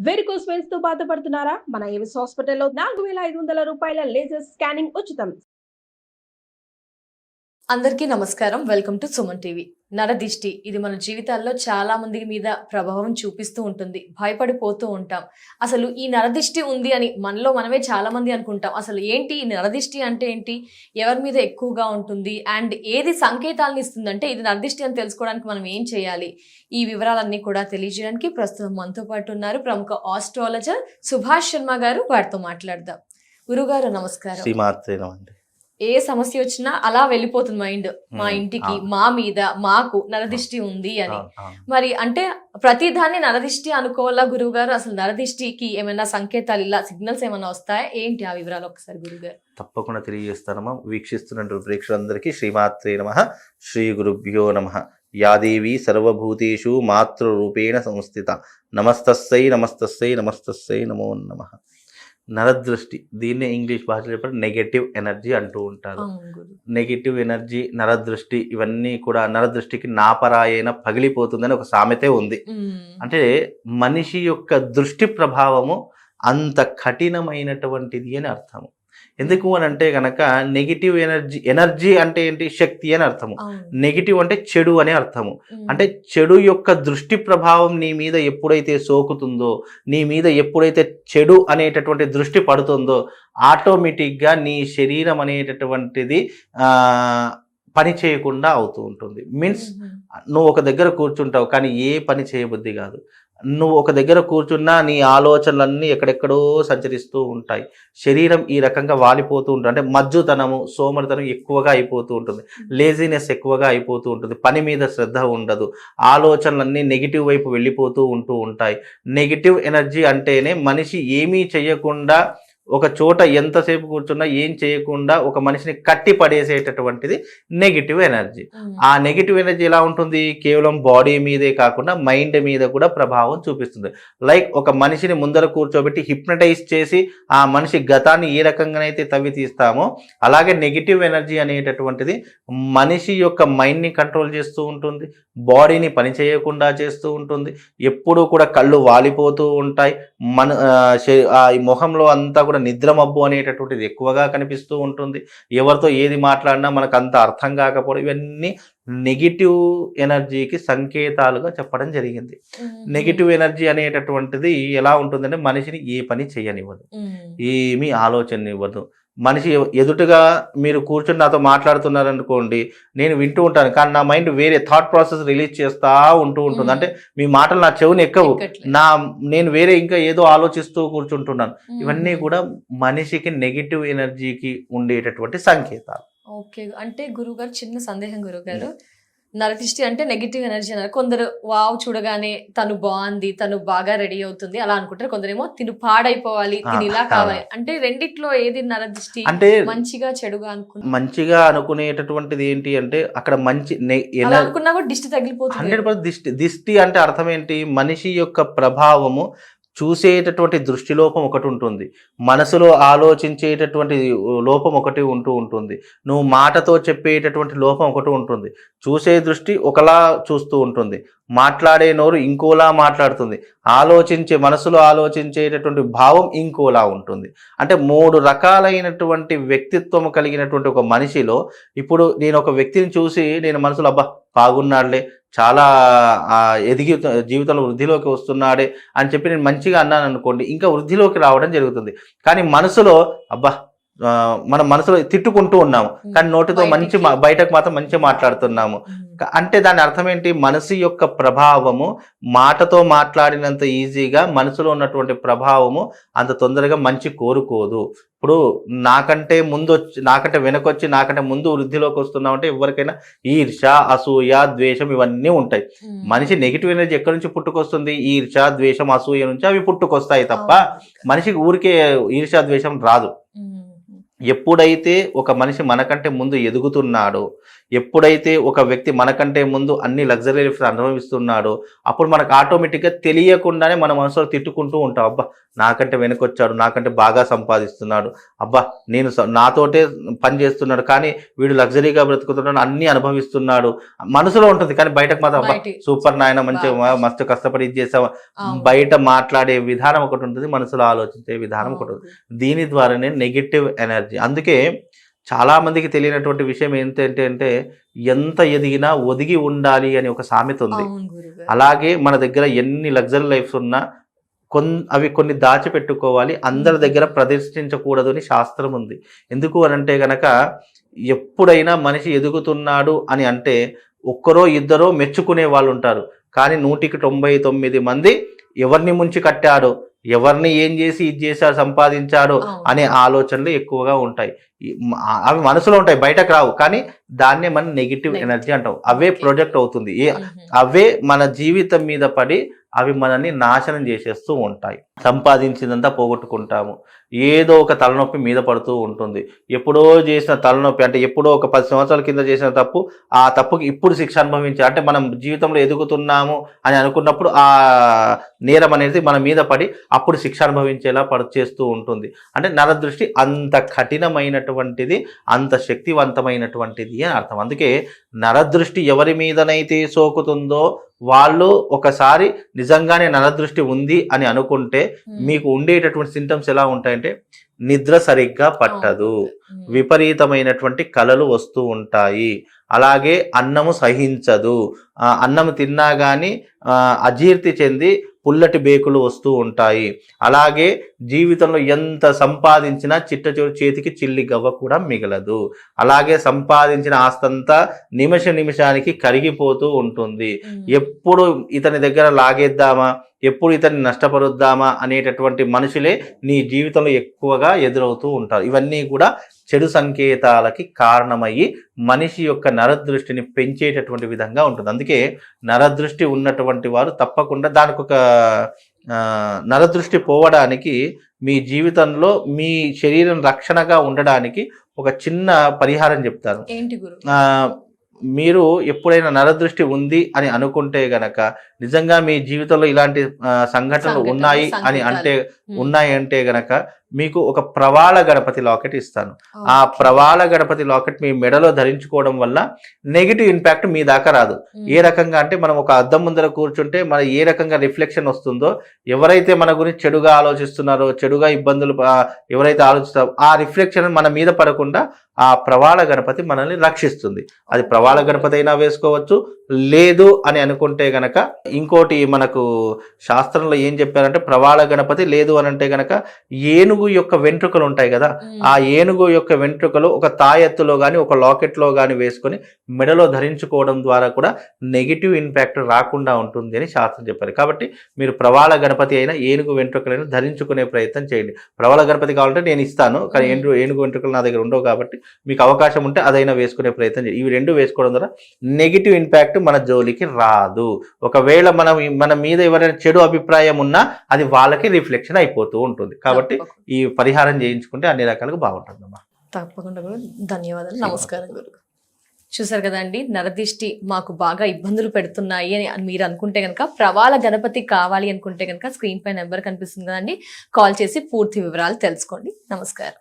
Varicose veins తో బాధపడుతున్నారా? మన ఏవిస్ హాస్పిటల్లో 4500 రూపాయల లేజర్ స్కానింగ్ ఉచితం. అందరికీ నమస్కారం. Welcome to Suman TV. నరదిష్టి ఇది మన జీవితాల్లో చాలా మంది మీద ప్రభావం చూపిస్తూ ఉంటుంది. భయపడిపోతూ ఉంటాం. అసలు ఈ నరదిష్టి ఉంది అని మనలో మనమే చాలా మంది అనుకుంటాం. అసలు ఏంటి ఈ నరదిష్టి అంటే ఏంటి? ఎవరి మీద ఎక్కువగా ఉంటుంది? అండ్ ఏది సంకేతాలను ఇస్తుందంటే ఇది నరదిష్టి అని తెలుసుకోవడానికి మనం ఏం చేయాలి? ఈ వివరాలన్నీ కూడా తెలియజేయడానికి ప్రస్తుతం మనతో పాటు ఉన్నారు ప్రముఖ ఆస్ట్రాలజర్ సుభాష్ శర్మ గారు. వారితో మాట్లాడదాం. గురుగారు నమస్కారం. ఏ సమస్య వచ్చినా అలా వెళ్ళిపోతుంది మైండ్, మా ఇంటికి, మా మీద, మాకు నరదిష్టి ఉంది అని. మరి అంటే ప్రతి దాన్ని నరదిష్టి అనుకోవాలా గురువు గారు? అసలు నరదిష్టికి ఏమైనా సంకేతాలు, ఇలా సిగ్నల్స్ ఏమైనా వస్తాయా? ఏంటి ఆ వివరాలు ఒకసారి గురుగారు? తప్పకుండా తెలియజేస్తానమ్మా. వీక్షిస్తున్నటువంటి ప్రేక్షకులందరికీ శ్రీమాత్రే నమః, శ్రీ గురుభ్యో నమః. యాదేవి సర్వభూతేషు మాతృరూపేణ సంస్థిత. నమస్తస్సై నమస్తస్సై నమస్తస్సై నమో నమః. నరదృష్టి, దీన్నే ఇంగ్లీష్ భాషలో చెప్పారు నెగటివ్ ఎనర్జీ అంటూ ఉంటారు. నెగటివ్ ఎనర్జీ, నరదృష్టి, ఇవన్నీ కూడా నరదృష్టికి నాపరాయన పగిలిపోతుందని ఒక సామెతే ఉంది. అంటే మనిషి యొక్క దృష్టి ప్రభావము అంత కఠినమైనటువంటిది అని అర్థము. ఎందుకు అని అంటే కనుక నెగిటివ్ ఎనర్జీ అంటే ఏంటి? శక్తి అని అర్థము. నెగిటివ్ అంటే చెడు అనే అర్థము. అంటే చెడు యొక్క దృష్టి ప్రభావం నీ మీద ఎప్పుడైతే సోకుతుందో, నీ మీద ఎప్పుడైతే చెడు అనేటటువంటి దృష్టి పడుతుందో, ఆటోమేటిక్గా నీ శరీరం అనేటటువంటిది పని చేయకుండా అవుతూ ఉంటుంది. మీన్స్ నువ్వు ఒక దగ్గర కూర్చుంటావు కానీ ఏ పని చేయబుద్ధి కాదు. నువ్వు ఒక దగ్గర కూర్చున్నా నీ ఆలోచనలన్నీ ఎక్కడెక్కడో సంచరిస్తూ ఉంటాయి. శరీరం ఈ రకంగా వాలిపోతూ ఉంటుంది. అంటే మజ్జుతనము, సోమరితనం ఎక్కువగా అయిపోతూ ఉంటుంది. లేజినెస్ ఎక్కువగా అయిపోతూ ఉంటుంది. పని మీద శ్రద్ధ ఉండదు. ఆలోచనలన్నీ నెగిటివ్ వైపు వెళ్ళిపోతూ ఉంటాయి. నెగిటివ్ ఎనర్జీ అంటేనే మనిషి ఏమీ చేయకుండా ఒక చోట ఎంతసేపు కూర్చున్నా ఏం చేయకుండా ఒక మనిషిని కట్టి పడేసేటటువంటిది నెగిటివ్ ఎనర్జీ. ఆ నెగిటివ్ ఎనర్జీ ఎలా ఉంటుంది? కేవలం బాడీ మీదే కాకుండా మైండ్ మీద కూడా ప్రభావం చూపిస్తుంది. లైక్ ఒక మనిషిని ముందర కూర్చోబెట్టి హిప్నటైజ్ చేసి ఆ మనిషి గతాన్ని ఏ రకంగానైతే తవ్వి తీస్తామో, అలాగే నెగిటివ్ ఎనర్జీ అనేటటువంటిది మనిషి యొక్క మైండ్ని కంట్రోల్ చేస్తూ ఉంటుంది, బాడీని పని చేయకుండా చేస్తూ ఉంటుంది. ఎప్పుడూ కూడా కళ్ళు వాలిపోతూ ఉంటాయి. ఈ మొహంలో అంతా కూడా నిద్రమబ్బు అనేటటువంటిది ఎక్కువగా కనిపిస్తూ ఉంటుంది. ఎవరితో ఏది మాట్లాడినా మనకు అంత అర్థం కాకపోవడం, ఇవన్నీ నెగిటివ్ ఎనర్జీకి సంకేతాలుగా చెప్పడం జరిగింది. నెగిటివ్ ఎనర్జీ అనేటటువంటిది ఎలా ఉంటుందంటే మనిషిని ఏ పని చేయనివ్వదు, ఏమీ ఆలోచననివ్వదు. మనిషి ఎదుటిగా మీరు కూర్చొని నాతో మాట్లాడుతున్నారనుకోండి, నేను వింటూ ఉంటాను కానీ నా మైండ్ వేరే థాట్ ప్రాసెస్ రిలీజ్ చేస్తూ ఉంటుంది. అంటే మీ మాటలు నా చెవుని ఎక్కవు, నేను వేరే ఇంకా ఏదో ఆలోచిస్తూ కూర్చుంటున్నాను. ఇవన్నీ కూడా మనిషికి నెగిటివ్ ఎనర్జీకి ఉండేటటువంటి సంకేతాలు. ఓకే, అంటే గురుగారు చిన్న సందేహం గురుగారు, నరదిష్టి అంటే నెగిటివ్ ఎనర్జీ అన్నారు. కొందరు వావ్ చూడగానే తను బాగుంది, తను బాగా రెడీ అవుతుంది అలా అనుకుంటారు. కొందరేమో తిను పాడైపోవాలి, తిని ఇలా కావాలి. అంటే రెండిట్లో ఏది నరదిష్టి? అంటే మంచిగా చెడుగా మంచిగా అనుకునేటటువంటిది ఏంటి అంటే అక్కడ మంచి అనుకున్నా కూడా దిష్టి తగిలిపోతుంది. 100% దిష్టి అంటే అర్థం ఏంటి? మనిషి యొక్క ప్రభావము చూసేటటువంటి దృష్టిలోపం ఒకటి ఉంటుంది, మనసులో ఆలోచించేటటువంటి లోపం ఒకటి ఉంటుంది, నువ్వు మాటతో చెప్పేటటువంటి లోపం ఒకటి ఉంటుంది. చూసే దృష్టి ఒకలా చూస్తూ ఉంటుంది, మాట్లాడే నోరు ఇంకోలా మాట్లాడుతుంది, మనసులో ఆలోచించేటటువంటి భావం ఇంకోలా ఉంటుంది. అంటే 3 రకాలైనటువంటి వ్యక్తిత్వం కలిగినటువంటి ఒక మనిషిలో ఇప్పుడు నేను ఒక వ్యక్తిని చూసి నేను మనసులో అబ్బా బాగున్నాడులే, చాలా ఎదిగి జీవితంలో వృద్ధిలోకి వస్తున్నాడే అని చెప్పి నేను మంచిగా అన్నాను అనుకోండి, ఇంకా వృద్ధిలోకి రావడం జరుగుతుంది. కానీ మనసులో అబ్బా మనం మనసులో తిట్టుకుంటూ ఉన్నాము కానీ నోటితో బయటకు మాత్రం మంచిగా మాట్లాడుతున్నాము. అంటే దాని అర్థం ఏంటి? మనసు యొక్క ప్రభావము మాటతో మాట్లాడినంత ఈజీగా మనసులో ఉన్నటువంటి ప్రభావము అంత తొందరగా మంచి కోరుకోదు. ఇప్పుడు నాకంటే వెనకొచ్చి నాకంటే ముందు వృద్ధిలోకి వస్తున్నామంటే ఎవరికైనా ఈర్ష, అసూయ, ద్వేషం ఇవన్నీ ఉంటాయి. మనిషి నెగిటివ్ ఎనర్జీ ఎక్కడి నుంచి పుట్టుకొస్తుంది? ఈర్ష, ద్వేషం, అసూయ నుంచి అవి పుట్టుకొస్తాయి తప్ప మనిషికి ఊరికే ఈర్ష, ద్వేషం రాదు. ఎప్పుడైతే ఒక మనిషి మనకంటే ముందు ఎదుగుతున్నాడో, ఎప్పుడైతే ఒక వ్యక్తి మనకంటే ముందు అన్ని లగ్జరీ లైఫ్ అనుభవిస్తున్నాడో, అప్పుడు మనకు ఆటోమేటిక్గా తెలియకుండానే మన మనసులో తిట్టుకుంటూ ఉంటాం. అబ్బా నాకంటే వెనకొచ్చాడు, నాకంటే బాగా సంపాదిస్తున్నాడు, అబ్బా నేను నాతోటే పని చేస్తున్నాడు కానీ వీడు లగ్జరీగా బ్రతుకుతున్నాడు, అన్ని అనుభవిస్తున్నాడు మనసులో ఉంటుంది. కానీ బయటకు మాత్రం అబ్బా సూపర్ నాయన మంచిగా మస్తు కష్టపడి ఇది చేసావు. బయట మాట్లాడే విధానం ఒకటి ఉంటుంది, మనసులో ఆలోచించే విధానం ఒకటి ఉంటుంది. దీని ద్వారానే నెగిటివ్ ఎనర్జీ. అందుకే చాలా మందికి తెలియనటువంటి విషయం ఏంటంటే ఎంత ఎదిగినా ఒదిగి ఉండాలి అని ఒక సామెత ఉంది. అలాగే మన దగ్గర ఎన్ని లగ్జరీ లైఫ్స్ ఉన్నా అవి కొన్ని దాచిపెట్టుకోవాలి, అందరి దగ్గర ప్రదర్శించకూడదు అని శాస్త్రం ఉంది. ఎందుకు అని అంటే గనక ఎప్పుడైనా మనిషి ఎదుగుతున్నాడు అని అంటే ఒక్కరో ఇద్దరో మెచ్చుకునే వాళ్ళు ఉంటారు, కానీ 199 మంది ఎవరిని ముంచి కట్టాడో, ఎవరిని ఏం చేసి ఇది చేశాడు సంపాదించాడో అనే ఆలోచనలు ఎక్కువగా ఉంటాయి. అవి మనసులో ఉంటాయి, బయటకు రావు, కానీ దాన్నే మనం నెగిటివ్ ఎనర్జీ అంటాం. అవే ప్రొజెక్ట్ అవుతుంది, అవే మన జీవితం మీద పడి అవి మనల్ని నాశనం చేసేస్తూ ఉంటాయి. సంపాదించిందంతా పోగొట్టుకుంటాము, ఏదో ఒక తలనొప్పి మీద పడుతూ ఉంటుంది. ఎప్పుడో చేసిన తలనొప్పి అంటే ఎప్పుడో ఒక 10 సంవత్సరాల కింద చేసిన తప్పు, ఆ తప్పుకి ఇప్పుడు శిక్ష అనుభవించాలి. అంటే మనం జీవితంలో ఎదుగుతున్నాము అని అనుకున్నప్పుడు ఆ నేరం అనేది మన మీద పడి అప్పుడు శిక్ష అనుభవించేలా చేస్తూ ఉంటుంది. అంటే నరదృష్టి అంత కఠినమైనటువంటిది, అంత శక్తివంతమైనటువంటిది అని అర్థం. అందుకే నరదృష్టి ఎవరి మీదనైతే సోకుతుందో వాళ్ళు ఒకసారి నిజంగానే నరదృష్టి ఉంది అని అనుకుంటే మీకు ఉండేటటువంటి సింటమ్స్ ఎలా ఉంటాయంటే నిద్ర సరిగ్గా పట్టదు, విపరీతమైనటువంటి కలలు వస్తూ ఉంటాయి, అలాగే అన్నము సహించదు, అన్నము తిన్నా కానీ అజీర్తి చెంది పుల్లటి బేకులు వస్తూ ఉంటాయి, అలాగే జీవితంలో ఎంత సంపాదించినా చిట్ట చివరి చేతికి చిల్లి గవ్వ కూడా మిగలదు, అలాగే సంపాదించిన ఆస్తంతా నిమిషానికి కరిగిపోతూ ఉంటుంది. ఎప్పుడు ఇతని దగ్గర లాగేద్దామా, ఎప్పుడు ఇతన్ని నష్టపరుద్దామా అనేటటువంటి మనుషులే నీ జీవితంలో ఎక్కువగా ఎదురవుతూ ఉంటారు. ఇవన్నీ కూడా చెడు సంకేతాలకి కారణమయ్యి మనిషి యొక్క నరదృష్టిని పెంచేటటువంటి విధంగా ఉంటుంది. అందుకే నరదృష్టి ఉన్నటువంటి వారు తప్పకుండా దానికి ఒక నరదృష్టి పోవడానికి మీ జీవితంలో మీ శరీరం రక్షణగా ఉండడానికి ఒక చిన్న పరిహారం చెప్తాను. ఏంటి గురు? మీరు ఎప్పుడైనా నరదృష్టి ఉంది అని అనుకుంటే గనక, నిజంగా మీ జీవితంలో ఇలాంటి సంఘటనలు ఉన్నాయి అంటే గనక మీకు ఒక ప్రవాళ గణపతి లాకెట్ ఇస్తాను. ఆ ప్రవాళ గణపతి లాకెట్ మీ మెడలో ధరించుకోవడం వల్ల నెగిటివ్ ఇంపాక్ట్ మీ దాకా రాదు. ఏ రకంగా అంటే మనం ఒక అద్దం ముందర కూర్చుంటే మన ఏ రకంగా రిఫ్లెక్షన్ వస్తుందో, ఎవరైతే మన గురించి చెడుగా ఆలోచిస్తున్నారో, చెడుగా ఇబ్బందులు ఎవరైతే ఆలోచిస్తారో ఆ రిఫ్లెక్షన్ మన మీద పడకుండా ఆ ప్రవాళ గణపతి మనల్ని రక్షిస్తుంది. అది ప్రవాళ గణపతి అయినా వేసుకోవచ్చు, లేదు అని అనుకుంటే గనక ఇంకోటి మనకు శాస్త్రంలో ఏం చెప్పారంటే ప్రవాళ గణపతి లేదు అని అంటే గనక ఏనుగు యొక్క వెంట్రుకలు ఉంటాయి కదా, ఆ ఏనుగు యొక్క వెంట్రుకలు ఒక తాయెత్తులో కానీ ఒక లాకెట్లో కానీ వేసుకొని మెడలో ధరించుకోవడం ద్వారా కూడా నెగిటివ్ ఇంపాక్ట్ రాకుండా ఉంటుంది అని శాస్త్రం చెప్పారు. కాబట్టి మీరు ప్రవాళ గణపతి అయినా ఏనుగు వెంట్రుకలైనా ధరించుకునే ప్రయత్నం చేయండి. ప్రవాళ గణపతి కావాలంటే నేను ఇస్తాను, కానీ ఏనుగు వెంట్రుకలు నా దగ్గర ఉండవు కాబట్టి మీకు అవకాశం ఉంటే అదైనా వేసుకునే ప్రయత్నం చేయండి. ఇవి రెండు వేసుకోవడం ద్వారా నెగిటివ్ ఇంపాక్ట్ మన జోలికి రాదు. ఒకవేళ మన మీద ఎవరైనా చెడు అభిప్రాయం ఉన్నా అది వాళ్ళకి రిఫ్లెక్షన్ అయిపోతూ ఉంటుంది. కాబట్టి ఈ పరిహారం చేయించుకుంటే అన్ని రకాలుగా బాగుంటుందమ్మా. తప్పకుండా గురు, ధన్యవాదాలు, నమస్కారం గురు. చూసారు కదండి, నరదిష్టి మాకు బాగా ఇబ్బందులు పెడుతున్నాయి అని మీరు అనుకుంటే కనుక, ప్రవాళ గణపతి కావాలి అనుకుంటే కనుక స్క్రీన్ పై నెంబర్ కనిపిస్తుంది కదండి, కాల్ చేసి పూర్తి వివరాలు తెలుసుకోండి. నమస్కారం.